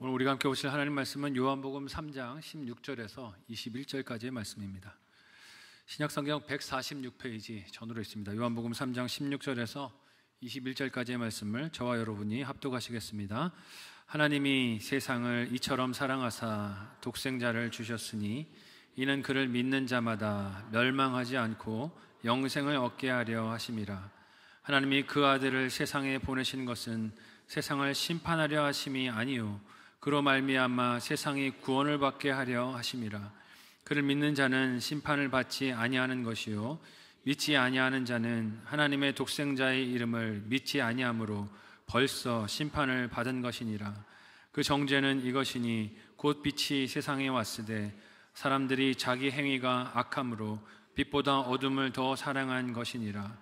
오늘 우리가 함께 보실 하나님 말씀은 요한복음 3장 16절에서 21절까지의 말씀입니다. 신약성경 146페이지 전으로 있습니다. 요한복음 3장 16절에서 21절까지의 말씀을 저와 여러분이 합독하시겠습니다. 하나님이 세상을 이처럼 사랑하사 독생자를 주셨으니 이는 그를 믿는 자마다 멸망하지 않고 영생을 얻게 하려 하심이라. 하나님이 그 아들을 세상에 보내신 것은 세상을 심판하려 하심이 아니요 그로 말미암아 세상이 구원을 받게 하려 하심이라. 그를 믿는 자는 심판을 받지 아니하는 것이요 믿지 아니하는 자는 하나님의 독생자의 이름을 믿지 아니하므로 벌써 심판을 받은 것이니라. 그 정죄는 이것이니 곧 빛이 세상에 왔으되 사람들이 자기 행위가 악함으로 빛보다 어둠을 더 사랑한 것이니라.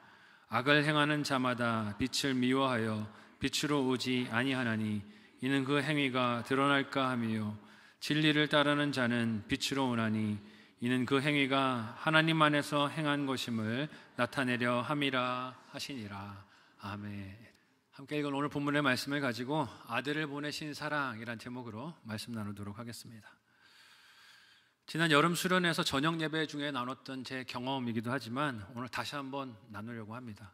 악을 행하는 자마다 빛을 미워하여 빛으로 오지 아니하나니 이는 그 행위가 드러날까 함이요 진리를 따르는 자는 빛으로 오나니 이는 그 행위가 하나님 안에서 행한 것임을 나타내려 함이라 하시니라. 아멘. 함께 읽은 오늘 본문의 말씀을 가지고 아들을 보내신 사랑이란 제목으로 말씀 나누도록 하겠습니다. 지난 여름 수련회에서 저녁 예배 중에 나눴던 제 경험이기도 하지만 오늘 다시 한번 나누려고 합니다.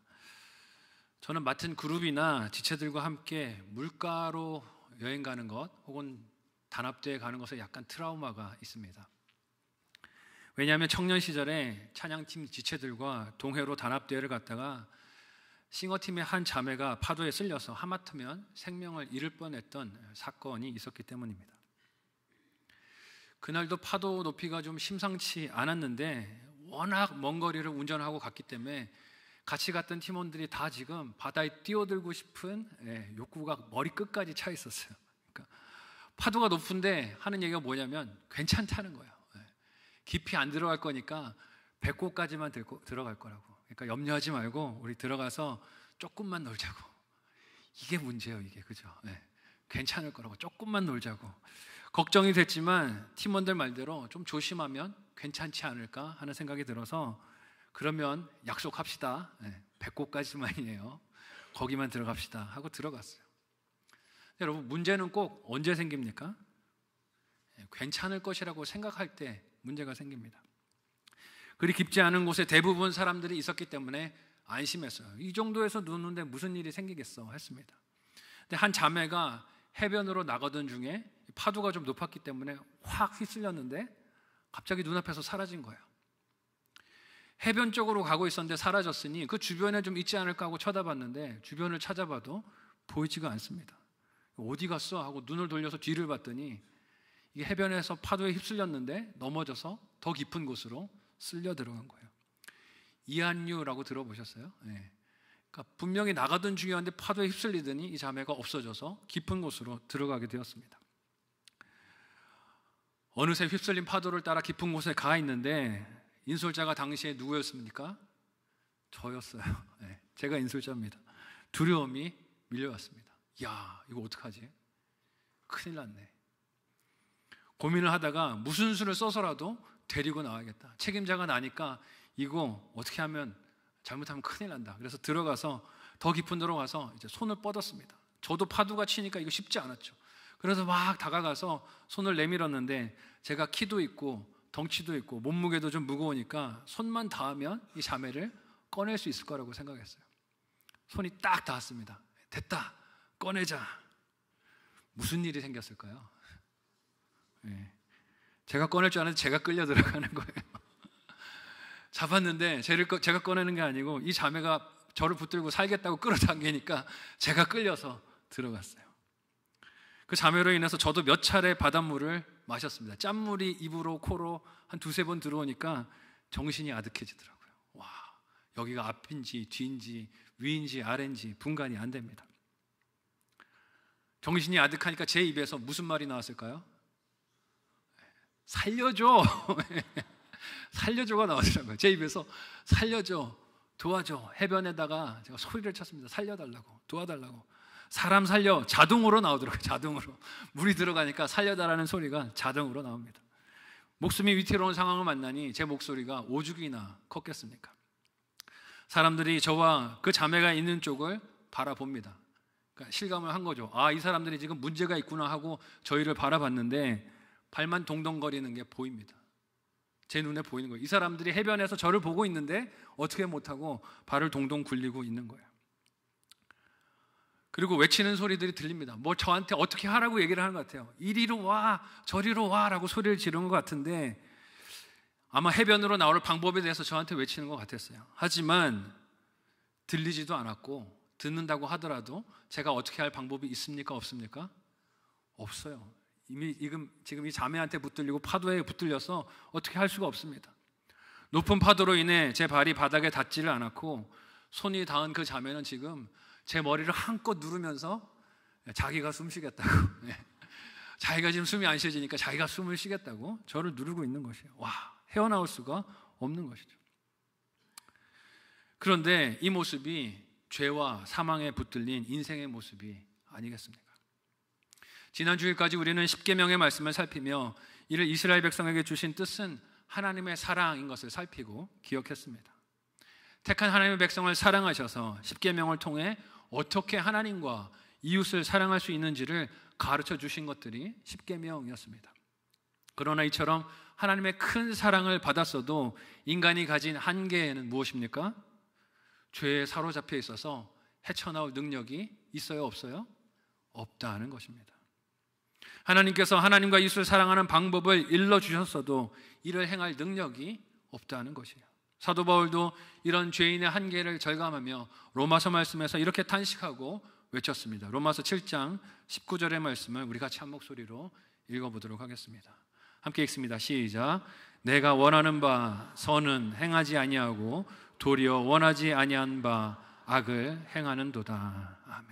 저는 맡은 그룹이나 지체들과 함께 물가로 여행 가는 것 혹은 단합대회 가는 것에 약간 트라우마가 있습니다. 왜냐하면 청년 시절에 찬양팀 지체들과 동해로 단합대회를 갔다가 싱어팀의 한 자매가 파도에 쓸려서 하마터면 생명을 잃을 뻔했던 사건이 있었기 때문입니다. 그날도 파도 높이가 좀 심상치 않았는데 워낙 먼 거리를 운전하고 갔기 때문에 같이 갔던 팀원들이 다 지금 바다에 뛰어들고 싶은 욕구가 머리 끝까지 차 있었어요. 그러니까 파도가 높은데 하는 얘기가 뭐냐면 괜찮다는 거예요. 깊이 안 들어갈 거니까 배꼽까지만 들어갈 거라고. 그러니까 염려하지 말고 우리 들어가서 조금만 놀자고. 이게 문제예요, 이게. 그죠? 괜찮을 거라고. 조금만 놀자고. 걱정이 됐지만 팀원들 말대로 좀 조심하면 괜찮지 않을까 하는 생각이 들어서 그러면 약속합시다. 배꼽까지만이에요. 거기만 들어갑시다 하고 들어갔어요. 여러분, 문제는 꼭 언제 생깁니까? 괜찮을 것이라고 생각할 때 문제가 생깁니다. 그리 깊지 않은 곳에 대부분 사람들이 있었기 때문에 안심했어요. 이 정도에서 노는데 무슨 일이 생기겠어 했습니다. 근데 한 자매가 해변으로 나가던 중에 파도가 좀 높았기 때문에 확 휩쓸렸는데 갑자기 눈앞에서 사라진 거예요. 해변 쪽으로 가고 있었는데 사라졌으니 그 주변에 좀 있지 않을까 하고 쳐다봤는데 주변을 찾아봐도 보이지가 않습니다. 어디 갔어? 하고 눈을 돌려서 뒤를 봤더니 이게 해변에서 파도에 휩쓸렸는데 넘어져서 더 깊은 곳으로 쓸려 들어간 거예요. 이한류라고 들어보셨어요? 그러니까 분명히 나가던 중이었는데 파도에 휩쓸리더니 이 자매가 없어져서 깊은 곳으로 들어가게 되었습니다. 어느새 휩쓸린 파도를 따라 깊은 곳에 가 있는데 인솔자가 당시에 누구였습니까? 저였어요. 제가 인솔자입니다. 두려움이 밀려왔습니다. 야, 이거 어떡하지? 큰일 났네. 고민을 하다가 무슨 수를 써서라도 데리고 나와야겠다. 책임자가 나니까 이거 어떻게 하면 잘못하면 큰일 난다. 그래서 들어가서 더 깊은 데로 가서 이제 손을 뻗었습니다. 저도 파도가 치니까 이거 쉽지 않았죠. 그래서 막 다가가서 손을 내밀었는데 제가 키도 있고 덩치도 있고 몸무게도 좀 무거우니까 손만 닿으면 이 자매를 꺼낼 수 있을 거라고 생각했어요. 손이 딱 닿았습니다. 됐다, 꺼내자. 무슨 일이 생겼을까요? 제가 꺼낼 줄 알았는데 제가 끌려 들어가는 거예요. 잡았는데 제가 꺼내는 게 아니고 이 자매가 저를 붙들고 살겠다고 끌어당기니까 제가 끌려서 들어갔어요. 그 자매로 인해서 저도 몇 차례 바닷물을 마셨습니다. 짠물이 입으로 코로 한 두세 번 들어오니까 정신이 아득해지더라고요. 와, 여기가 앞인지 뒤인지 위인지 아래인지 분간이 안 됩니다. 정신이 아득하니까 제 입에서 무슨 말이 나왔을까요? 살려줘. 살려줘가 나왔더라고요. 제 입에서 살려줘, 도와줘. 해변에다가 제가 소리를 쳤습니다. 살려달라고, 도와달라고. 사람 살려, 자동으로 나오더라고요. 자동으로. 물이 들어가니까 살려달라는 소리가 자동으로 나옵니다. 목숨이 위태로운 상황을 만나니 제 목소리가 오죽이나 컸겠습니까? 사람들이 저와 그 자매가 있는 쪽을 바라봅니다. 그러니까 실감을 한 거죠. 아, 이 사람들이 지금 문제가 있구나 하고 저희를 바라봤는데 발만 동동거리는 게 보입니다. 제 눈에 보이는 거예요. 이 사람들이 해변에서 저를 보고 있는데 어떻게 못하고 발을 동동 굴리고 있는 거예요. 그리고 외치는 소리들이 들립니다. 뭐 저한테 어떻게 하라고 얘기를 하는 것 같아요. 이리로 와, 저리로 와 라고 소리를 지르는 것 같은데 아마 해변으로 나올 방법에 대해서 저한테 외치는 것 같았어요. 하지만 들리지도 않았고 듣는다고 하더라도 제가 어떻게 할 방법이 있습니까? 없습니까? 없어요. 이미 지금 이 자매한테 붙들리고 파도에 붙들려서 어떻게 할 수가 없습니다. 높은 파도로 인해 제 발이 바닥에 닿지를 않았고 손이 닿은 그 자매는 지금 제 머리를 한껏 누르면서 자기가 숨 쉬겠다고 자기가 지금 숨이 안 쉬어지니까 자기가 숨을 쉬겠다고 저를 누르고 있는 것이에요. 와, 헤어나올 수가 없는 것이죠. 그런데 이 모습이 죄와 사망에 붙들린 인생의 모습이 아니겠습니까? 지난 주일까지 우리는 십계명의 말씀을 살피며 이를 이스라엘 백성에게 주신 뜻은 하나님의 사랑인 것을 살피고 기억했습니다. 택한 하나님의 백성을 사랑하셔서 십계명을 통해 어떻게 하나님과 이웃을 사랑할 수 있는지를 가르쳐 주신 것들이 십계명이었습니다. 그러나 이처럼 하나님의 큰 사랑을 받았어도 인간이 가진 한계는 무엇입니까? 죄에 사로잡혀 있어서 헤쳐나올 능력이 있어요, 없어요? 없다는 것입니다. 하나님께서 하나님과 이웃을 사랑하는 방법을 일러주셨어도 이를 행할 능력이 없다는 것이에요. 사도 바울도 이런 죄인의 한계를 절감하며 로마서 말씀에서 이렇게 탄식하고 외쳤습니다. 로마서 7장 19절의 말씀을 우리 같이 한 목소리로 읽어보도록 하겠습니다. 함께 읽습니다. 시작. 내가 원하는 바 선은 행하지 아니하고 도리어 원하지 아니한 바 악을 행하는도다. 아멘.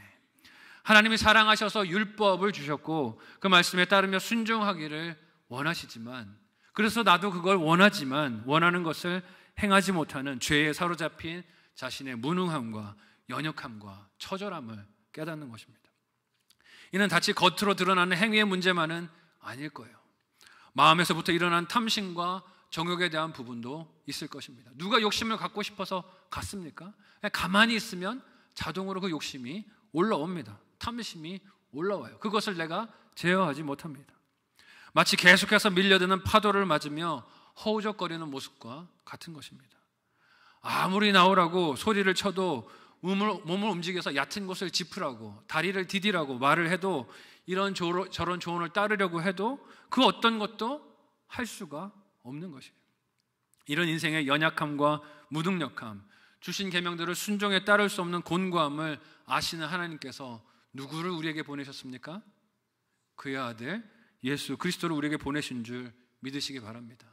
하나님이 사랑하셔서 율법을 주셨고 그 말씀에 따르며 순종하기를 원하시지만, 그래서 나도 그걸 원하지만 원하는 것을 행하지 못하는 죄에 사로잡힌 자신의 무능함과 연약함과 처절함을 깨닫는 것입니다. 이는 단지 겉으로 드러나는 행위의 문제만은 아닐 거예요. 마음에서부터 일어난 탐심과 정욕에 대한 부분도 있을 것입니다. 누가 욕심을 갖고 싶어서 갖습니까? 그냥 가만히 있으면 자동으로 그 욕심이 올라옵니다. 탐심이 올라와요. 그것을 내가 제어하지 못합니다. 마치 계속해서 밀려드는 파도를 맞으며 허우적거리는 모습과 같은 것입니다. 아무리 나오라고 소리를 쳐도 몸을 움직여서 얕은 곳을 짚으라고 다리를 디디라고 말을 해도 이런 저런 조언을 따르려고 해도 그 어떤 것도 할 수가 없는 것이에요. 이런 인생의 연약함과 무능력함, 주신 계명들을 순종에 따를 수 없는 곤고함을 아시는 하나님께서 누구를 우리에게 보내셨습니까? 그의 아들 예수 그리스도를 우리에게 보내신 줄 믿으시기 바랍니다.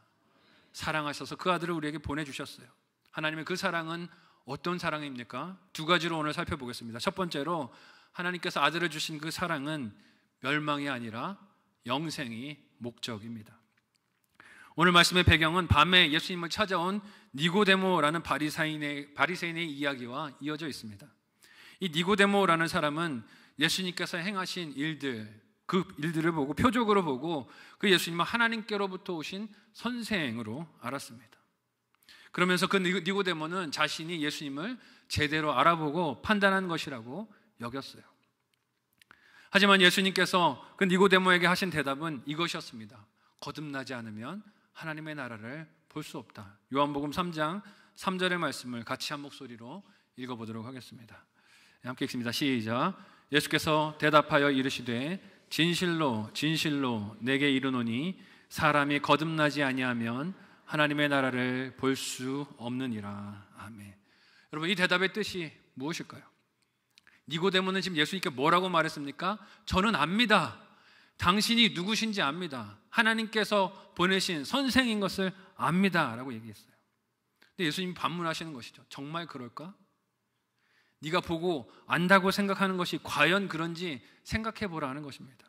사랑하셔서 그 아들을 우리에게 보내주셨어요. 하나님의 그 사랑은 어떤 사랑입니까? 두 가지로 오늘 살펴보겠습니다. 첫 번째로 하나님께서 아들을 주신 그 사랑은 멸망이 아니라 영생이 목적입니다. 오늘 말씀의 배경은 밤에 예수님을 찾아온 니고데모라는 바리새인의 이야기와 이어져 있습니다. 이 니고데모라는 사람은 예수님께서 행하신 그 일들을 보고 표적으로 보고 그 예수님은 하나님께로부터 오신 선생으로 알았습니다. 그러면서 그 니고데모는 자신이 예수님을 제대로 알아보고 판단한 것이라고 여겼어요. 하지만 예수님께서 그 니고데모에게 하신 대답은 이것이었습니다. 거듭나지 않으면 하나님의 나라를 볼 수 없다. 요한복음 3장 3절의 말씀을 같이 한 목소리로 읽어보도록 하겠습니다. 함께 읽습니다. 시작. 예수께서 대답하여 이르시되 진실로 진실로 내게 이르노니 사람이 거듭나지 아니하면 하나님의 나라를 볼 수 없느니라. 아멘. 여러분, 이 대답의 뜻이 무엇일까요? 니고데모는 지금 예수님께 뭐라고 말했습니까? 저는 압니다. 당신이 누구신지 압니다. 하나님께서 보내신 선생인 것을 압니다 라고 얘기했어요. 근데 예수님이 반문하시는 것이죠. 정말 그럴까? 네가 보고 안다고 생각하는 것이 과연 그런지 생각해 보라는 것입니다.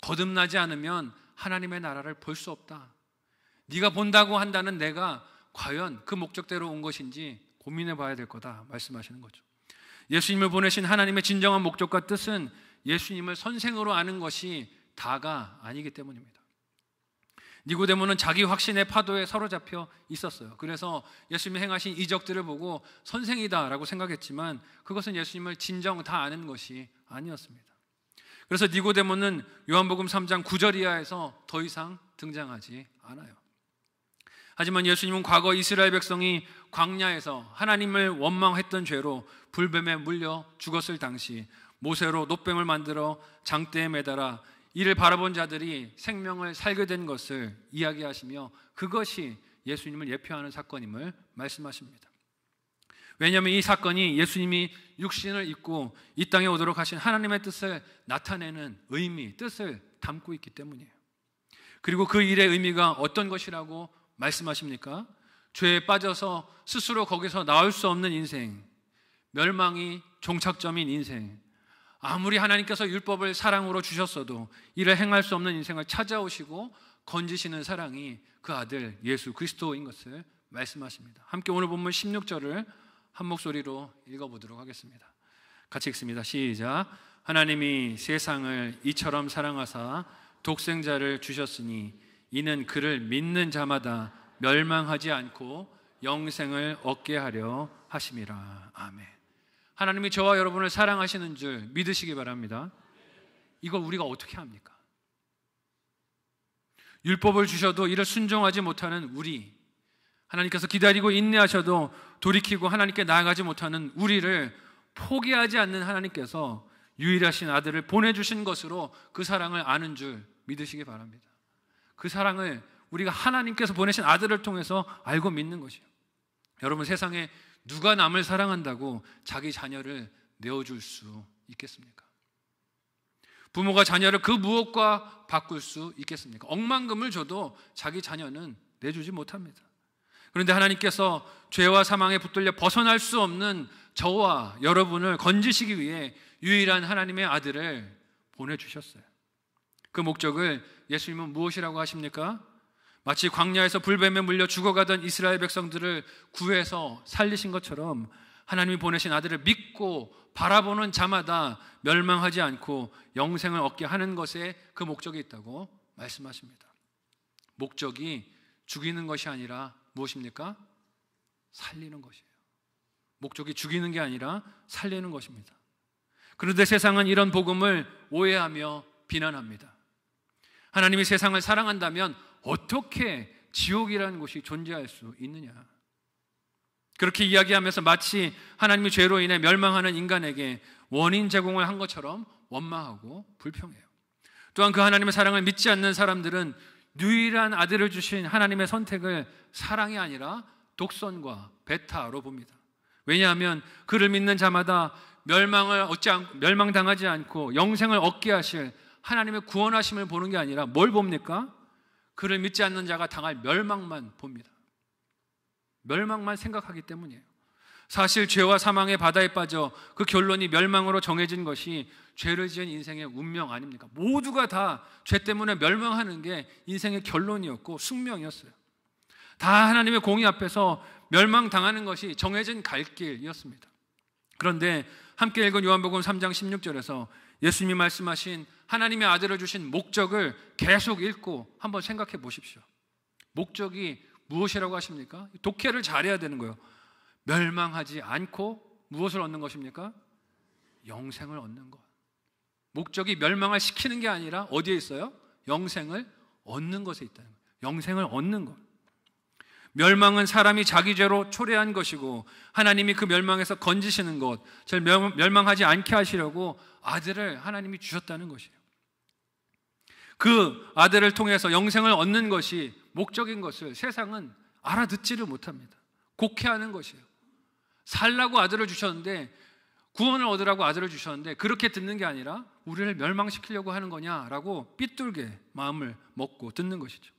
거듭나지 않으면 하나님의 나라를 볼 수 없다. 네가 본다고 한다는 내가 과연 그 목적대로 온 것인지 고민해 봐야 될 거다 말씀하시는 거죠. 예수님을 보내신 하나님의 진정한 목적과 뜻은 예수님을 선생으로 아는 것이 다가 아니기 때문입니다. 니고데모는 자기 확신의 파도에 사로잡혀 있었어요. 그래서 예수님이 행하신 이적들을 보고 선생이다라고 생각했지만 그것은 예수님을 진정 다 아는 것이 아니었습니다. 그래서 니고데모는 요한복음 3장 9절 이하에서 더 이상 등장하지 않아요. 하지만 예수님은 과거 이스라엘 백성이 광야에서 하나님을 원망했던 죄로 불뱀에 물려 죽었을 당시 모세로 놋뱀을 만들어 장대에 매달아 이를 바라본 자들이 생명을 살게 된 것을 이야기하시며 그것이 예수님을 예표하는 사건임을 말씀하십니다. 왜냐하면 이 사건이 예수님이 육신을 입고 이 땅에 오도록 하신 하나님의 뜻을 나타내는 의미, 뜻을 담고 있기 때문이에요. 그리고 그 일의 의미가 어떤 것이라고 말씀하십니까? 죄에 빠져서 스스로 거기서 나올 수 없는 인생, 멸망이 종착점인 인생, 아무리 하나님께서 율법을 사랑으로 주셨어도 이를 행할 수 없는 인생을 찾아오시고 건지시는 사랑이 그 아들 예수 그리스도인 것을 말씀하십니다. 함께 오늘 본문 16절을 한 목소리로 읽어보도록 하겠습니다. 같이 읽습니다. 시작. 하나님이 세상을 이처럼 사랑하사 독생자를 주셨으니 이는 그를 믿는 자마다 멸망하지 않고 영생을 얻게 하려 하심이라. 아멘. 하나님이 저와 여러분을 사랑하시는 줄 믿으시기 바랍니다. 이걸 우리가 어떻게 합니까? 율법을 주셔도 이를 순종하지 못하는 우리, 하나님께서 기다리고 인내하셔도 돌이키고 하나님께 나아가지 못하는 우리를 포기하지 않는 하나님께서 유일하신 아들을 보내주신 것으로 그 사랑을 아는 줄 믿으시기 바랍니다. 그 사랑을 우리가 하나님께서 보내신 아들을 통해서 알고 믿는 것이에요. 여러분, 세상에 누가 남을 사랑한다고 자기 자녀를 내어줄 수 있겠습니까? 부모가 자녀를 그 무엇과 바꿀 수 있겠습니까? 억만금을 줘도 자기 자녀는 내주지 못합니다. 그런데 하나님께서 죄와 사망에 붙들려 벗어날 수 없는 저와 여러분을 건지시기 위해 유일한 하나님의 아들을 보내주셨어요. 그 목적을 예수님은 무엇이라고 하십니까? 마치 광야에서 불뱀에 물려 죽어가던 이스라엘 백성들을 구해서 살리신 것처럼 하나님이 보내신 아들을 믿고 바라보는 자마다 멸망하지 않고 영생을 얻게 하는 것에 그 목적이 있다고 말씀하십니다. 목적이 죽이는 것이 아니라 무엇입니까? 살리는 것이에요. 목적이 죽이는 게 아니라 살리는 것입니다. 그런데 세상은 이런 복음을 오해하며 비난합니다. 하나님이 세상을 사랑한다면 어떻게 지옥이라는 곳이 존재할 수 있느냐? 그렇게 이야기하면서 마치 하나님이 죄로 인해 멸망하는 인간에게 원인 제공을 한 것처럼 원망하고 불평해요. 또한 그 하나님의 사랑을 믿지 않는 사람들은 유일한 아들을 주신 하나님의 선택을 사랑이 아니라 독선과 배타로 봅니다. 왜냐하면 그를 믿는 자마다 멸망당하지 않고 영생을 얻게 하실 하나님의 구원하심을 보는 게 아니라 뭘 봅니까? 그를 믿지 않는 자가 당할 멸망만 봅니다. 멸망만 생각하기 때문이에요. 사실 죄와 사망의 바다에 빠져 그 결론이 멸망으로 정해진 것이 죄를 지은 인생의 운명 아닙니까? 모두가 다 죄 때문에 멸망하는 게 인생의 결론이었고 숙명이었어요. 다 하나님의 공의 앞에서 멸망당하는 것이 정해진 갈 길이었습니다. 그런데 함께 읽은 요한복음 3장 16절에서 예수님이 말씀하신 하나님의 아들을 주신 목적을 계속 읽고 한번 생각해 보십시오. 목적이 무엇이라고 하십니까? 독해를 잘해야 되는 거예요. 멸망하지 않고 무엇을 얻는 것입니까? 영생을 얻는 것. 목적이 멸망을 시키는 게 아니라 어디에 있어요? 영생을 얻는 것에 있다는 거예요. 영생을 얻는 것. 멸망은 사람이 자기 죄로 초래한 것이고 하나님이 그 멸망에서 건지시는 것, 멸망하지 않게 하시려고 아들을 하나님이 주셨다는 것이에요. 그 아들을 통해서 영생을 얻는 것이 목적인 것을 세상은 알아듣지를 못합니다. 곡해하는 것이에요. 살라고 아들을 주셨는데, 구원을 얻으라고 아들을 주셨는데 그렇게 듣는 게 아니라 우리를 멸망시키려고 하는 거냐라고 삐뚤게 마음을 먹고 듣는 것이죠.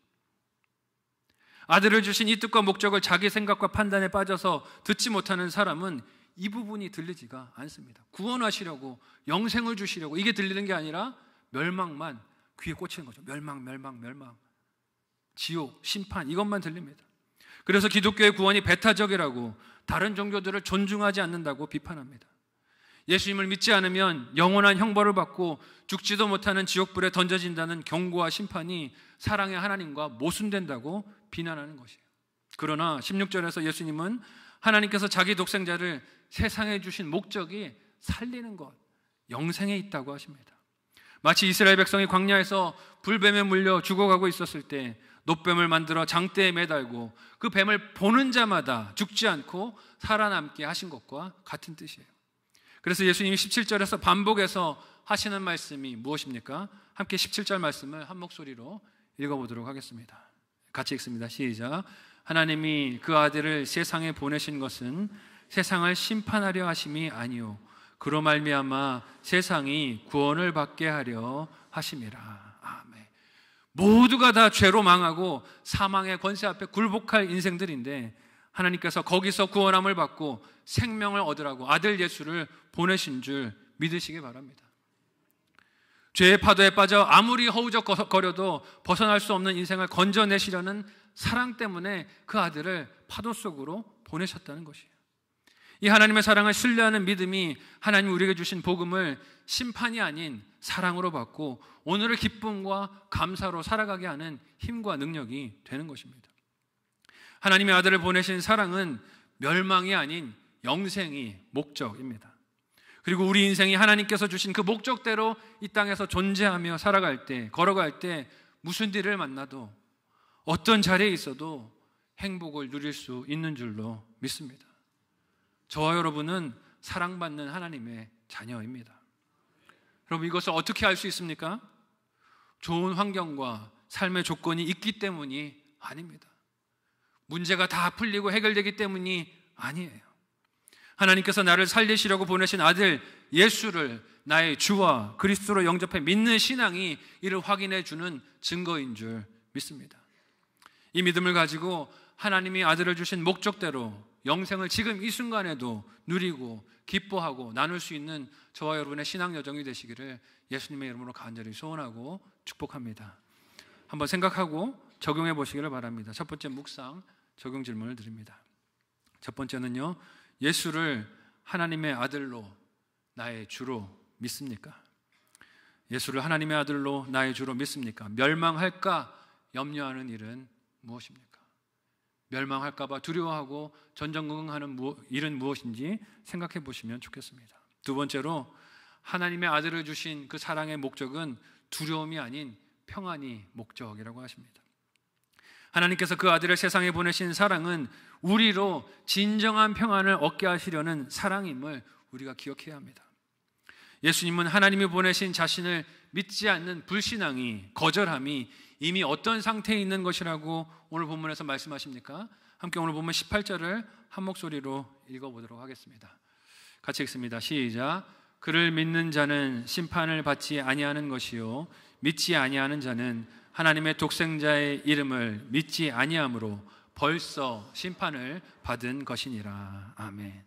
아들을 주신 이 뜻과 목적을 자기 생각과 판단에 빠져서 듣지 못하는 사람은 이 부분이 들리지가 않습니다. 구원하시려고, 영생을 주시려고 이게 들리는 게 아니라 멸망만 귀에 꽂히는 거죠. 멸망, 지옥, 심판, 이것만 들립니다. 그래서 기독교의 구원이 배타적이라고, 다른 종교들을 존중하지 않는다고 비판합니다. 예수님을 믿지 않으면 영원한 형벌을 받고 죽지도 못하는 지옥불에 던져진다는 경고와 심판이 사랑의 하나님과 모순된다고 비난하는 것이에요. 그러나 16절에서 예수님은 하나님께서 자기 독생자를 세상에 주신 목적이 살리는 것, 영생에 있다고 하십니다. 마치 이스라엘 백성이 광야에서 불뱀에 물려 죽어가고 있었을 때 놋뱀을 만들어 장대에 매달고 그 뱀을 보는 자마다 죽지 않고 살아남게 하신 것과 같은 뜻이에요. 그래서 예수님이 17절에서 반복해서 하시는 말씀이 무엇입니까? 함께 17절 말씀을 한 목소리로 읽어보도록 하겠습니다. 같이 읽습니다. 시작. 하나님이 그 아들을 세상에 보내신 것은 세상을 심판하려 하심이 아니요 그로 말미암아 세상이 구원을 받게 하려 하심이라. 아멘. 모두가 다 죄로 망하고 사망의 권세 앞에 굴복할 인생들인데 하나님께서 거기서 구원함을 받고 생명을 얻으라고 아들 예수를 보내신 줄 믿으시기 바랍니다. 죄의 파도에 빠져 아무리 허우적거려도 벗어날 수 없는 인생을 건져내시려는 사랑 때문에 그 아들을 파도 속으로 보내셨다는 것이에요. 이 하나님의 사랑을 신뢰하는 믿음이 하나님이 우리에게 주신 복음을 심판이 아닌 사랑으로 받고 오늘을 기쁨과 감사로 살아가게 하는 힘과 능력이 되는 것입니다. 하나님의 아들을 보내신 사랑은 멸망이 아닌 영생이 목적입니다. 그리고 우리 인생이 하나님께서 주신 그 목적대로 이 땅에서 존재하며 살아갈 때, 걸어갈 때 무슨 일을 만나도 어떤 자리에 있어도 행복을 누릴 수 있는 줄로 믿습니다. 저와 여러분은 사랑받는 하나님의 자녀입니다. 여러분, 이것을 어떻게 알 수 있습니까? 좋은 환경과 삶의 조건이 있기 때문이 아닙니다. 문제가 다 풀리고 해결되기 때문이 아니에요. 하나님께서 나를 살리시려고 보내신 아들 예수를 나의 주와 그리스도로 영접해 믿는 신앙이 이를 확인해 주는 증거인 줄 믿습니다. 이 믿음을 가지고 하나님이 아들을 주신 목적대로 영생을 지금 이 순간에도 누리고 기뻐하고 나눌 수 있는 저와 여러분의 신앙 여정이 되시기를 예수님의 이름으로 간절히 소원하고 축복합니다. 한번 생각하고 적용해 보시기를 바랍니다. 첫 번째 묵상 적용 질문을 드립니다. 첫 번째는요, 예수를 하나님의 아들로 나의 주로 믿습니까? 예수를 하나님의 아들로 나의 주로 믿습니까? 멸망할까 염려하는 일은 무엇입니까? 멸망할까 봐 두려워하고 전전긍긍하는 일은 무엇인지 생각해 보시면 좋겠습니다. 두 번째로 하나님의 아들을 주신 그 사랑의 목적은 두려움이 아닌 평안이 목적이라고 하십니다. 하나님께서 그 아들을 세상에 보내신 사랑은 우리로 진정한 평안을 얻게 하시려는 사랑임을 우리가 기억해야 합니다. 예수님은 하나님이 보내신 자신을 믿지 않는 불신앙이, 거절함이 이미 어떤 상태에 있는 것이라고 오늘 본문에서 말씀하십니까? 함께 오늘 본문 18절을 한 목소리로 읽어보도록 하겠습니다. 같이 읽습니다. 시작. 그를 믿는 자는 심판을 받지 아니하는 것이요 믿지 아니하는 자는 하나님의 독생자의 이름을 믿지 아니함으로 벌써 심판을 받은 것이니라. 아멘.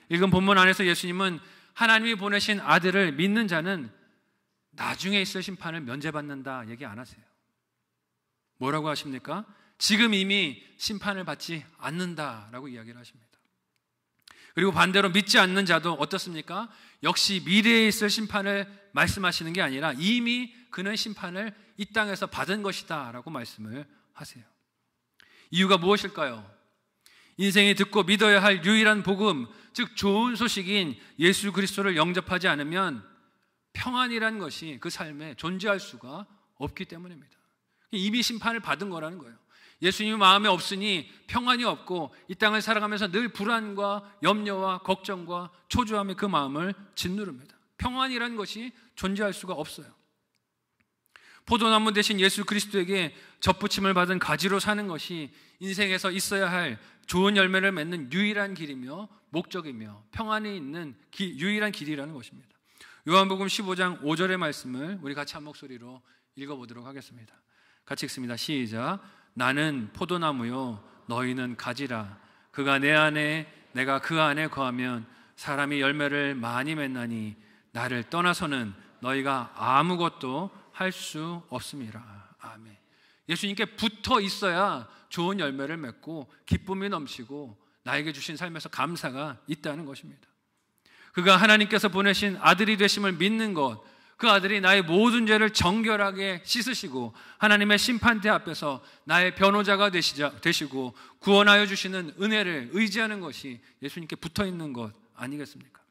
읽은 본문 안에서 예수님은 하나님이 보내신 아들을 믿는 자는 나중에 있을 심판을 면제받는다 얘기 안 하세요. 뭐라고 하십니까? 지금 이미 심판을 받지 않는다라고 이야기를 하십니다. 그리고 반대로 믿지 않는 자도 어떻습니까? 역시 미래에 있을 심판을 말씀하시는 게 아니라 이미 그는 심판을 이 땅에서 받은 것이다 라고 말씀을 하세요. 이유가 무엇일까요? 인생이 듣고 믿어야 할 유일한 복음, 즉 좋은 소식인 예수 그리스도를 영접하지 않으면 평안이란 것이 그 삶에 존재할 수가 없기 때문입니다. 이미 심판을 받은 거라는 거예요. 예수님이 마음에 없으니 평안이 없고 이 땅을 살아가면서 늘 불안과 염려와 걱정과 초조함이 그 마음을 짓누릅니다. 평안이란 것이 존재할 수가 없어요. 포도나무 대신 예수 그리스도에게 접붙임을 받은 가지로 사는 것이 인생에서 있어야 할 좋은 열매를 맺는 유일한 길이며 목적이며 평안이 있는 유일한 길이라는 것입니다. 요한복음 15장 5절의 말씀을 우리 같이 한 목소리로 읽어보도록 하겠습니다. 같이 읽습니다. 시작. 나는 포도나무요 너희는 가지라. 그가 내 안에 내가 그 안에 거하면 사람이 열매를 많이 맺나니 나를 떠나서는 너희가 아무것도 할 수 없음이라. 아멘. 예수님께 붙어 있어야 좋은 열매를 맺고 기쁨이 넘치고 나에게 주신 삶에서 감사가 있다는 것입니다. 그가 하나님께서 보내신 아들이 되심을 믿는 것, 그 아들이 나의 모든 죄를 정결하게 씻으시고 하나님의 심판대 앞에서 나의 변호자가 되시고 구원하여 주시는 은혜를 의지하는 것이 예수님께 붙어있는 것 아니겠습니까?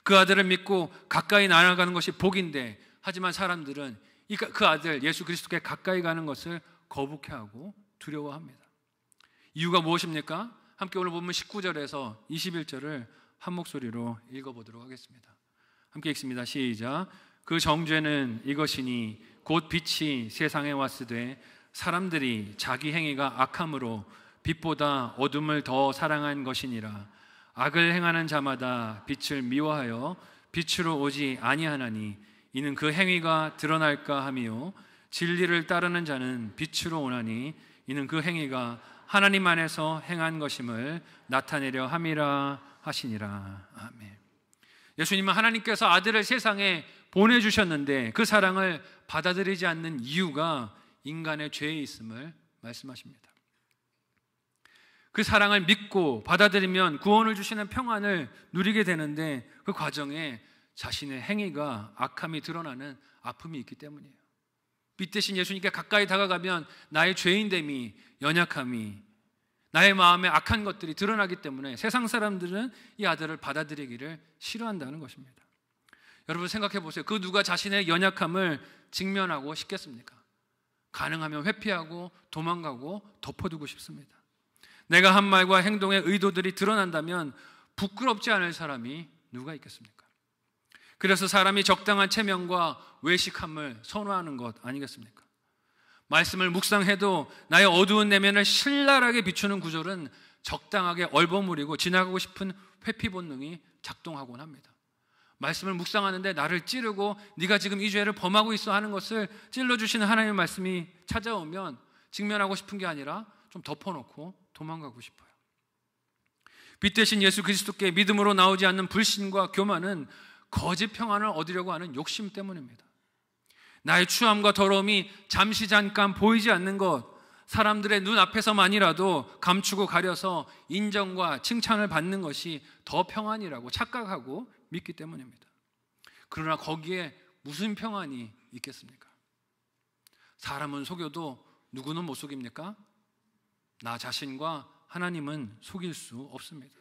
그 아들을 믿고 가까이 나아가는 것이 복인데, 하지만 사람들은 그 아들 예수 그리스도께 가까이 가는 것을 거북해하고 두려워합니다. 이유가 무엇입니까? 함께 오늘 본문 19절에서 21절을 한 목소리로 읽어보도록 하겠습니다. 함께 읽습니다. 시작. 그 정죄는 이것이니 곧 빛이 세상에 왔으되 사람들이 자기 행위가 악함으로 빛보다 어둠을 더 사랑한 것이니라. 악을 행하는 자마다 빛을 미워하여 빛으로 오지 아니하나니 이는 그 행위가 드러날까 함이요 진리를 따르는 자는 빛으로 오나니 이는 그 행위가 하나님 안에서 행한 것임을 나타내려 함이라 하시니라. 아멘. 예수님은 하나님께서 아들을 세상에 보내주셨는데 그 사랑을 받아들이지 않는 이유가 인간의 죄에 있음을 말씀하십니다. 그 사랑을 믿고 받아들이면 구원을 주시는 평안을 누리게 되는데, 그 과정에 자신의 행위가 악함이 드러나는 아픔이 있기 때문이에요. 빛 대신 예수님께 가까이 다가가면 나의 죄인됨이, 연약함이, 나의 마음에 악한 것들이 드러나기 때문에 세상 사람들은 이 아들을 받아들이기를 싫어한다는 것입니다. 여러분 생각해 보세요. 그 누가 자신의 연약함을 직면하고 싶겠습니까? 가능하면 회피하고 도망가고 덮어두고 싶습니다. 내가 한 말과 행동의 의도들이 드러난다면 부끄럽지 않을 사람이 누가 있겠습니까? 그래서 사람이 적당한 체면과 외식함을 선호하는 것 아니겠습니까? 말씀을 묵상해도 나의 어두운 내면을 신랄하게 비추는 구절은 적당하게 얼버무리고 지나가고 싶은 회피 본능이 작동하곤 합니다. 말씀을 묵상하는데 나를 찌르고 네가 지금 이 죄를 범하고 있어 하는 것을 찔러주시는 하나님의 말씀이 찾아오면 직면하고 싶은 게 아니라 좀 덮어놓고 도망가고 싶어요. 빛 대신 예수 그리스도께 믿음으로 나오지 않는 불신과 교만은 거짓 평안을 얻으려고 하는 욕심 때문입니다. 나의 추함과 더러움이 잠시 잠깐 보이지 않는 것, 사람들의 눈 앞에서만이라도 감추고 가려서 인정과 칭찬을 받는 것이 더 평안이라고 착각하고 믿기 때문입니다. 그러나 거기에 무슨 평안이 있겠습니까? 사람은 속여도 누구는 못 속입니까? 나 자신과 하나님은 속일 수 없습니다.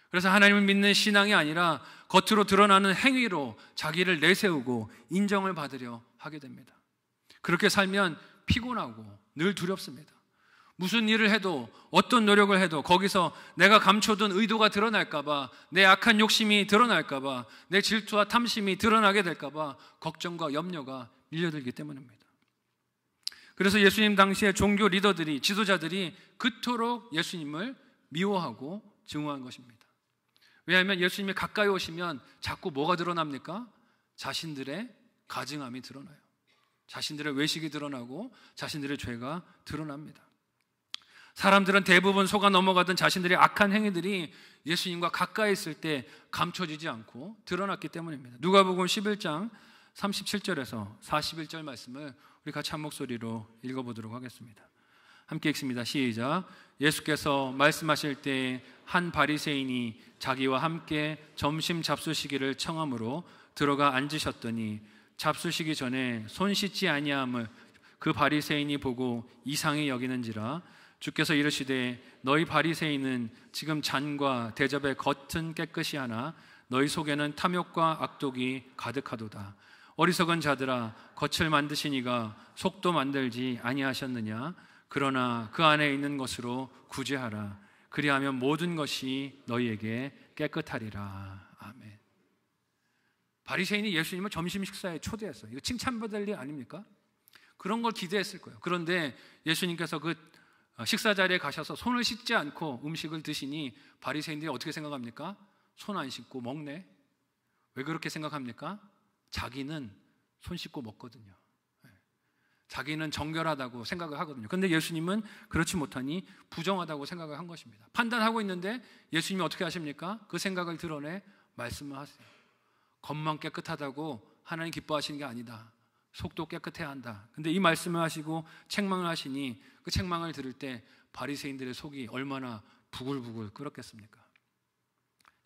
그래서 하나님을 믿는 신앙이 아니라 겉으로 드러나는 행위로 자기를 내세우고 인정을 받으려 하게 됩니다. 그렇게 살면 피곤하고 늘 두렵습니다. 무슨 일을 해도 어떤 노력을 해도 거기서 내가 감춰둔 의도가 드러날까 봐, 내 악한 욕심이 드러날까 봐, 내 질투와 탐심이 드러나게 될까 봐 걱정과 염려가 밀려들기 때문입니다. 그래서 예수님 당시의 종교 리더들이, 지도자들이 그토록 예수님을 미워하고 증오한 것입니다. 왜냐하면 예수님이 가까이 오시면 자꾸 뭐가 드러납니까? 자신들의 가증함이 드러나요. 자신들의 외식이 드러나고 자신들의 죄가 드러납니다. 사람들은 대부분 속아 넘어가던 자신들의 악한 행위들이 예수님과 가까이 있을 때 감춰지지 않고 드러났기 때문입니다. 누가복음 11장 37절에서 41절 말씀을 우리 같이 한 목소리로 읽어보도록 하겠습니다. 함께 읽습니다. 시작. 예수께서 말씀하실 때 한 바리새인이 자기와 함께 점심 잡수시기를 청함으로 들어가 앉으셨더니 잡수시기 전에 손 씻지 아니함을 그 바리새인이 보고 이상히 여기는지라 주께서 이르시되 너희 바리새인은 지금 잔과 대접의 겉은 깨끗이 하나 너희 속에는 탐욕과 악독이 가득하도다. 어리석은 자들아, 겉을 만드시니가 속도 만들지 아니하셨느냐? 그러나 그 안에 있는 것으로 구제하라. 그리하면 모든 것이 너희에게 깨끗하리라. 아멘. 바리새인이 예수님을 점심 식사에 초대했어요. 이거 칭찬받을 일 아닙니까? 그런 걸 기대했을 거예요. 그런데 예수님께서 그 식사 자리에 가셔서 손을 씻지 않고 음식을 드시니 바리새인들이 어떻게 생각합니까? 손 안 씻고 먹네? 왜 그렇게 생각합니까? 자기는 손 씻고 먹거든요. 자기는 정결하다고 생각을 하거든요. 그런데 예수님은 그렇지 못하니 부정하다고 생각을 한 것입니다. 판단하고 있는데 예수님이 어떻게 하십니까? 그 생각을 드러내 말씀을 하세요. 겉만 깨끗하다고 하나님 기뻐하시는 게 아니다. 속도 깨끗해야 한다. 근데 이 말씀을 하시고 책망을 하시니 그 책망을 들을 때 바리새인들의 속이 얼마나 부글부글 끓었겠습니까?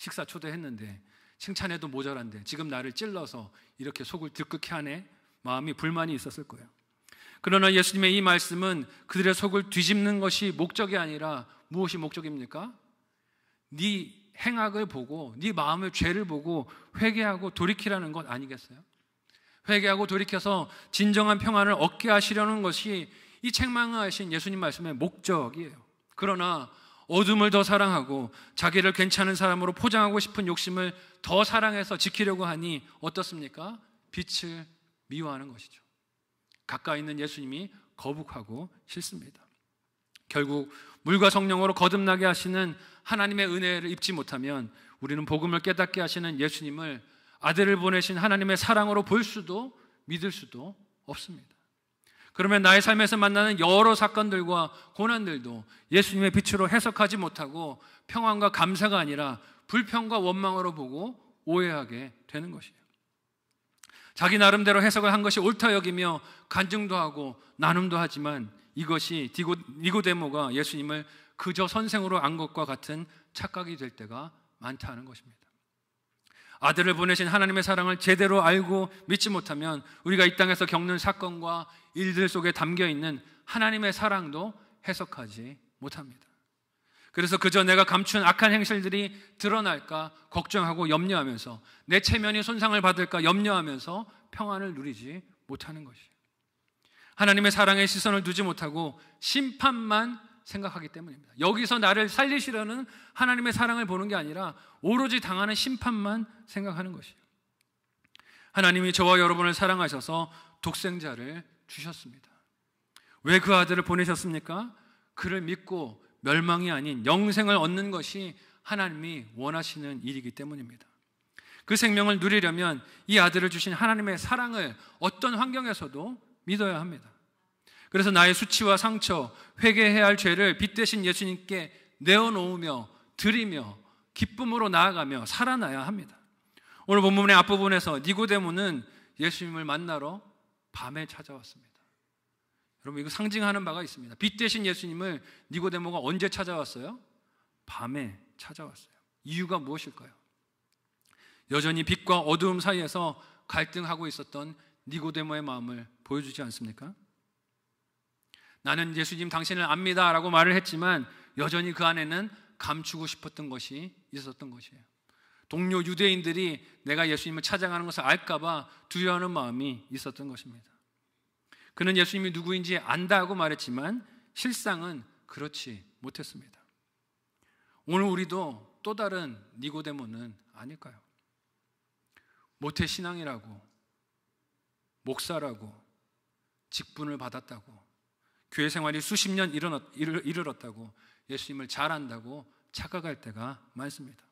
식사 초대했는데 칭찬해도 모자란데 지금 나를 찔러서 이렇게 속을 들끓게 하네. 마음이 불만이 있었을 거예요. 그러나 예수님의 이 말씀은 그들의 속을 뒤집는 것이 목적이 아니라 무엇이 목적입니까? 네 행악을 보고 네 마음의 죄를 보고 회개하고 돌이키라는 것 아니겠어요? 회개하고 돌이켜서 진정한 평안을 얻게 하시려는 것이 이 책망하신 예수님 말씀의 목적이에요. 그러나 어둠을 더 사랑하고 자기를 괜찮은 사람으로 포장하고 싶은 욕심을 더 사랑해서 지키려고 하니 어떻습니까? 빛을 미워하는 것이죠. 가까이 있는 예수님이 거북하고 싫습니다. 결국 물과 성령으로 거듭나게 하시는 하나님의 은혜를 입지 못하면 우리는 복음을 깨닫게 하시는 예수님을 아들을 보내신 하나님의 사랑으로 볼 수도 믿을 수도 없습니다. 그러면 나의 삶에서 만나는 여러 사건들과 고난들도 예수님의 빛으로 해석하지 못하고 평안과 감사가 아니라 불평과 원망으로 보고 오해하게 되는 것이에요. 자기 나름대로 해석을 한 것이 옳다 여기며 간증도 하고 나눔도 하지만 이것이 니고데모가 예수님을 그저 선생으로 안 것과 같은 착각이 될 때가 많다는 것입니다. 아들을 보내신 하나님의 사랑을 제대로 알고 믿지 못하면 우리가 이 땅에서 겪는 사건과 일들 속에 담겨있는 하나님의 사랑도 해석하지 못합니다. 그래서 그저 내가 감춘 악한 행실들이 드러날까 걱정하고 염려하면서 내 체면이 손상을 받을까 염려하면서 평안을 누리지 못하는 것이에요. 하나님의 사랑에 시선을 두지 못하고 심판만 생각하기 때문입니다. 여기서 나를 살리시려는 하나님의 사랑을 보는 게 아니라 오로지 당하는 심판만 생각하는 것이에요. 하나님이 저와 여러분을 사랑하셔서 독생자를 주셨습니다. 왜 그 아들을 보내셨습니까? 그를 믿고 멸망이 아닌 영생을 얻는 것이 하나님이 원하시는 일이기 때문입니다. 그 생명을 누리려면 이 아들을 주신 하나님의 사랑을 어떤 환경에서도 믿어야 합니다. 그래서 나의 수치와 상처, 회개해야 할 죄를 빛 대신 예수님께 내어놓으며 드리며 기쁨으로 나아가며 살아나야 합니다. 오늘 본문의 앞부분에서 니고데모는 예수님을 만나러 밤에 찾아왔습니다. 여러분, 이거 상징하는 바가 있습니다. 빛 대신 예수님을 니고데모가 언제 찾아왔어요? 밤에 찾아왔어요. 이유가 무엇일까요? 여전히 빛과 어두움 사이에서 갈등하고 있었던 니고데모의 마음을 보여주지 않습니까? 나는 예수님 당신을 압니다 라고 말을 했지만 여전히 그 안에는 감추고 싶었던 것이 있었던 것이에요. 동료 유대인들이 내가 예수님을 찾아가는 것을 알까봐 두려워하는 마음이 있었던 것입니다. 그는 예수님이 누구인지 안다고 말했지만 실상은 그렇지 못했습니다. 오늘 우리도 또 다른 니고데모는 아닐까요? 모태신앙이라고, 목사라고, 직분을 받았다고, 교회 생활이 수십 년 이르렀다고, 예수님을 잘 안다고 착각할 때가 많습니다.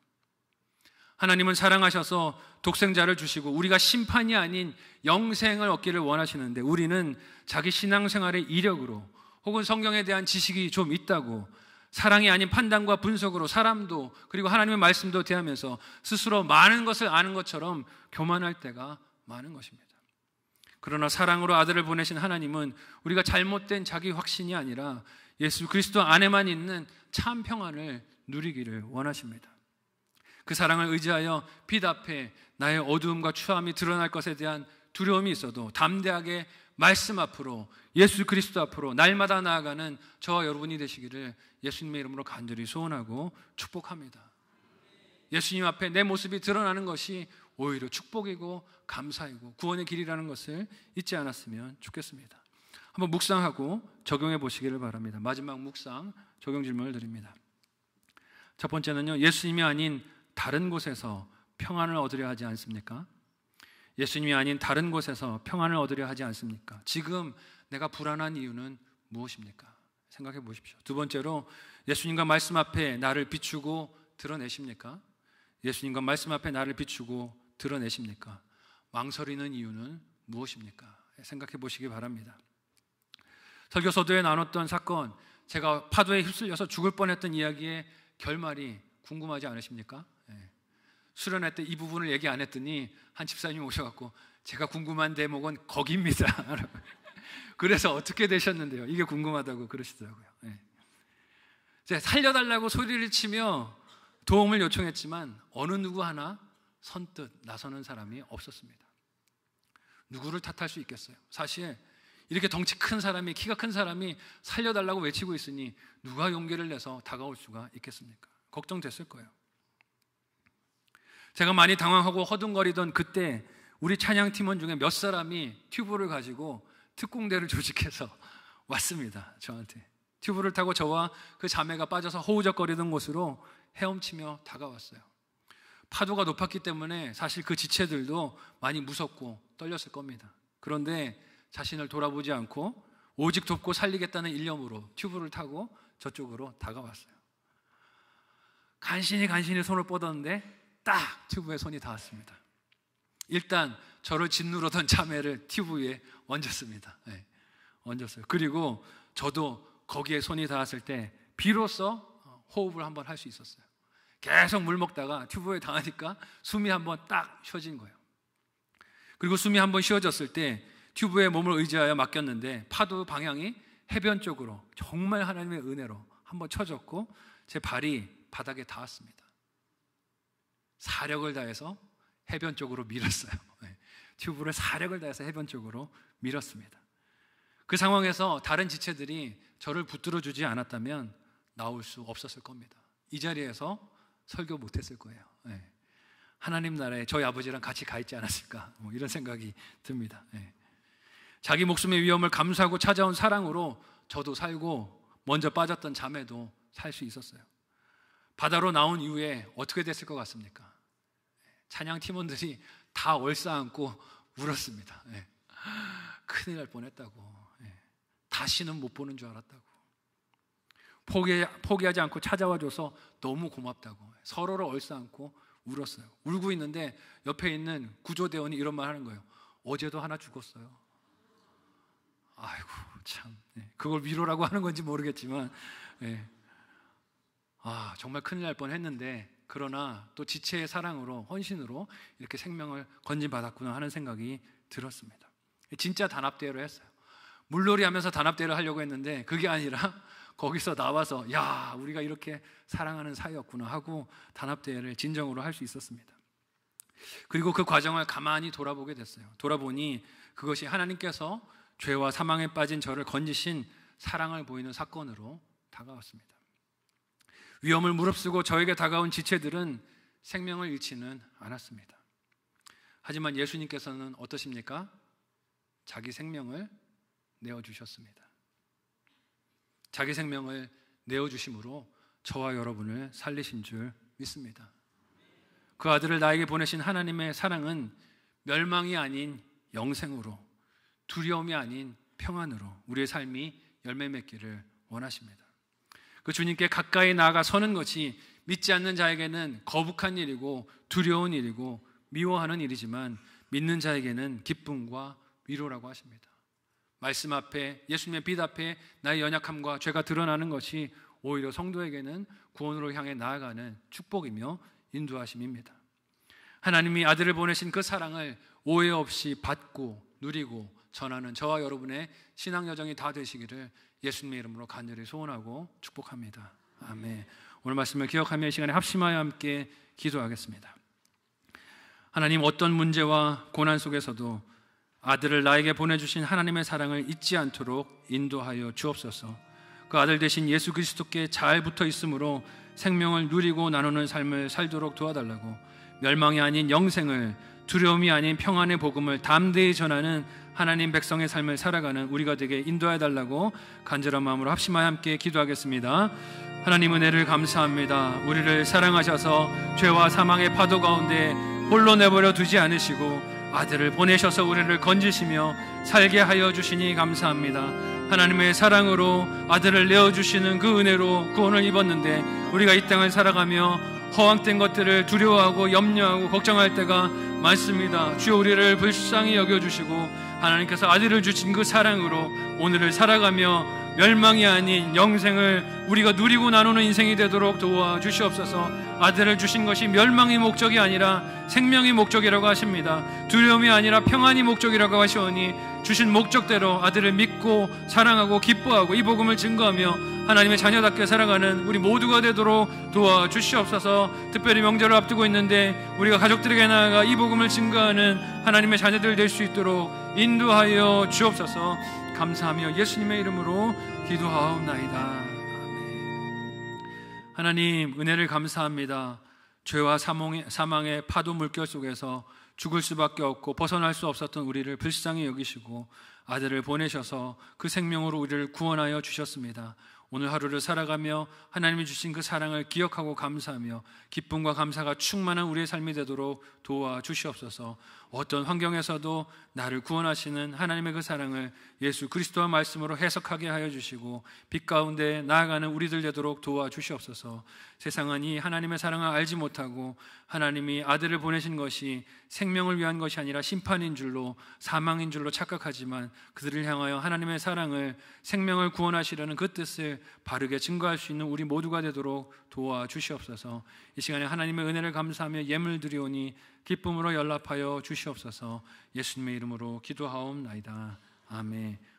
하나님은 사랑하셔서 독생자를 주시고 우리가 심판이 아닌 영생을 얻기를 원하시는데 우리는 자기 신앙생활의 이력으로 혹은 성경에 대한 지식이 좀 있다고 사랑이 아닌 판단과 분석으로 사람도 그리고 하나님의 말씀도 대하면서 스스로 많은 것을 아는 것처럼 교만할 때가 많은 것입니다. 그러나 사랑으로 아들을 보내신 하나님은 우리가 잘못된 자기 확신이 아니라 예수 그리스도 안에만 있는 참 평안을 누리기를 원하십니다. 그 사랑을 의지하여 빛 앞에 나의 어두움과 추함이 드러날 것에 대한 두려움이 있어도 담대하게 말씀 앞으로 예수 그리스도 앞으로 날마다 나아가는 저와 여러분이 되시기를 예수님의 이름으로 간절히 소원하고 축복합니다. 예수님 앞에 내 모습이 드러나는 것이 오히려 축복이고 감사이고 구원의 길이라는 것을 잊지 않았으면 좋겠습니다. 한번 묵상하고 적용해 보시기를 바랍니다. 마지막 묵상 적용 질문을 드립니다. 첫 번째는요, 예수님이 아닌 다른 곳에서 평안을 얻으려 하지 않습니까? 예수님이 아닌 다른 곳에서 평안을 얻으려 하지 않습니까? 지금 내가 불안한 이유는 무엇입니까? 생각해 보십시오. 두 번째로, 예수님과 말씀 앞에 나를 비추고 드러내십니까? 예수님과 말씀 앞에 나를 비추고 드러내십니까? 망설이는 이유는 무엇입니까? 생각해 보시기 바랍니다. 설교서도에 나눴던 사건, 제가 파도에 휩쓸려서 죽을 뻔했던 이야기의 결말이 궁금하지 않으십니까? 수련회 때 이 부분을 얘기 안 했더니 한 집사님이 오셔갖고 제가 궁금한 대목은 거기입니다. 그래서 어떻게 되셨는데요? 이게 궁금하다고 그러시더라고요. 제가 살려달라고 소리를 치며 도움을 요청했지만 어느 누구 하나 선뜻 나서는 사람이 없었습니다. 누구를 탓할 수 있겠어요? 사실 이렇게 덩치 큰 사람이, 키가 큰 사람이 살려달라고 외치고 있으니 누가 용기를 내서 다가올 수가 있겠습니까? 걱정됐을 거예요. 제가 많이 당황하고 허둥거리던 그때 우리 찬양팀원 중에 몇 사람이 튜브를 가지고 특공대를 조직해서 왔습니다. 저한테 튜브를 타고 저와 그 자매가 빠져서 허우적거리던 곳으로 헤엄치며 다가왔어요. 파도가 높았기 때문에 사실 그 지체들도 많이 무섭고 떨렸을 겁니다. 그런데 자신을 돌아보지 않고 오직 돕고 살리겠다는 일념으로 튜브를 타고 저쪽으로 다가왔어요. 간신히 손을 뻗었는데 딱 튜브에 손이 닿았습니다. 일단 저를 짓누르던 자매를 튜브 위에 얹었습니다. 네, 얹었어요. 그리고 저도 거기에 손이 닿았을 때 비로소 호흡을 한번 할 수 있었어요. 계속 물 먹다가 튜브에 닿으니까 숨이 한번 딱 쉬어진 거예요. 그리고 숨이 한번 쉬어졌을 때 튜브에 몸을 의지하여 맡겼는데 파도 방향이 해변 쪽으로 정말 하나님의 은혜로 한번 쳐졌고 제 발이 바닥에 닿았습니다. 사력을 다해서 해변 쪽으로 밀었어요. 네. 튜브를 사력을 다해서 해변 쪽으로 밀었습니다. 그 상황에서 다른 지체들이 저를 붙들어 주지 않았다면 나올 수 없었을 겁니다. 이 자리에서 설교 못했을 거예요. 네. 하나님 나라에 저희 아버지랑 같이 가 있지 않았을까, 이런 생각이 듭니다. 네. 자기 목숨의 위험을 감수하고 찾아온 사랑으로 저도 살고 먼저 빠졌던 자매도 살 수 있었어요. 바다로 나온 이후에 어떻게 됐을 것 같습니까? 찬양 팀원들이 다 얼싸안고 울었습니다. 네. 큰일 날 뻔했다고. 네. 다시는 못 보는 줄 알았다고. 포기하지 않고 찾아와줘서 너무 고맙다고. 서로를 얼싸안고 울었어요. 울고 있는데 옆에 있는 구조대원이 이런 말 하는 거예요. 어제도 하나 죽었어요. 아이고 참. 네. 그걸 위로라고 하는 건지 모르겠지만 네. 정말 큰일 날 뻔했는데 그러나 또 지체의 사랑으로 헌신으로 이렇게 생명을 건진받았구나 하는 생각이 들었습니다. 진짜 단합대회를 했어요. 물놀이 하면서 단합대회를 하려고 했는데 그게 아니라 거기서 나와서 야 우리가 이렇게 사랑하는 사이였구나 하고 단합대회를 진정으로 할 수 있었습니다. 그리고 그 과정을 가만히 돌아보게 됐어요. 돌아보니 그것이 하나님께서 죄와 사망에 빠진 저를 건지신 사랑을 보이는 사건으로 다가왔습니다. 위험을 무릅쓰고 저에게 다가온 지체들은 생명을 잃지는 않았습니다. 하지만 예수님께서는 어떠십니까? 자기 생명을 내어주셨습니다. 자기 생명을 내어주심으로 저와 여러분을 살리신 줄 믿습니다. 그 아들을 나에게 보내신 하나님의 사랑은 멸망이 아닌 영생으로, 두려움이 아닌 평안으로 우리의 삶이 열매 맺기를 원하십니다. 그 주님께 가까이 나아가 서는 것이 믿지 않는 자에게는 거북한 일이고 두려운 일이고 미워하는 일이지만 믿는 자에게는 기쁨과 위로라고 하십니다. 말씀 앞에, 예수님의 빛 앞에 나의 연약함과 죄가 드러나는 것이 오히려 성도에게는 구원으로 향해 나아가는 축복이며 인도하심입니다. 하나님이 아들을 보내신 그 사랑을 오해 없이 받고 누리고 전하는 저와 여러분의 신앙 여정이 다 되시기를 예수님의 이름으로 간절히 소원하고 축복합니다. 아멘. 오늘 말씀을 기억하며 이 시간에 합심하여 함께 기도하겠습니다. 하나님, 어떤 문제와 고난 속에서도 아들을 나에게 보내주신 하나님의 사랑을 잊지 않도록 인도하여 주옵소서. 그 아들 대신 예수 그리스도께 잘 붙어 있으므로 생명을 누리고 나누는 삶을 살도록 도와달라고, 멸망이 아닌 영생을, 두려움이 아닌 평안의 복음을 담대히 전하는 하나님 백성의 삶을 살아가는 우리가 되게 인도해 달라고 간절한 마음으로 합심하여 함께 기도하겠습니다. 하나님 은혜를 감사합니다. 우리를 사랑하셔서 죄와 사망의 파도 가운데 홀로 내버려 두지 않으시고 아들을 보내셔서 우리를 건지시며 살게 하여 주시니 감사합니다. 하나님의 사랑으로 아들을 내어주시는 그 은혜로 구원을 입었는데 우리가 이 땅을 살아가며 허황된 것들을 두려워하고 염려하고 걱정할 때가 많습니다. 주여, 우리를 불쌍히 여겨주시고 하나님께서 아들을 주신 그 사랑으로 오늘을 살아가며 멸망이 아닌 영생을 우리가 누리고 나누는 인생이 되도록 도와주시옵소서. 아들을 주신 것이 멸망이 목적이 아니라 생명이 목적이라고 하십니다. 두려움이 아니라 평안이 목적이라고 하시오니 주신 목적대로 아들을 믿고 사랑하고 기뻐하고 이 복음을 증거하며 하나님의 자녀답게 살아가는 우리 모두가 되도록 도와주시옵소서. 특별히 명절을 앞두고 있는데 우리가 가족들에게 나아가 이 복음을 증거하는 하나님의 자녀들 될 수 있도록 인도하여 주옵소서. 감사하며 예수님의 이름으로 기도하옵나이다. 아멘. 하나님, 은혜를 감사합니다. 죄와 사망의 파도 물결 속에서 죽을 수밖에 없고 벗어날 수 없었던 우리를 불쌍히 여기시고 아들을 보내셔서 그 생명으로 우리를 구원하여 주셨습니다. 오늘 하루를 살아가며 하나님이 주신 그 사랑을 기억하고 감사하며 기쁨과 감사가 충만한 우리의 삶이 되도록 도와주시옵소서. 어떤 환경에서도 나를 구원하시는 하나님의 그 사랑을 예수 그리스도의 말씀으로 해석하게 하여 주시고 빛 가운데 나아가는 우리들 되도록 도와주시옵소서. 세상은 이 하나님의 사랑을 알지 못하고 하나님이 아들을 보내신 것이 생명을 위한 것이 아니라 심판인 줄로, 사망인 줄로 착각하지만 그들을 향하여 하나님의 사랑을, 생명을 구원하시려는 그 뜻을 바르게 증거할 수 있는 우리 모두가 되도록 도와주시옵소서. 이 시간에 하나님의 은혜를 감사하며 예물 드리오니 기쁨으로 연락하여 주시옵소서. 예수님의 이름으로 기도하옵나이다. 아멘.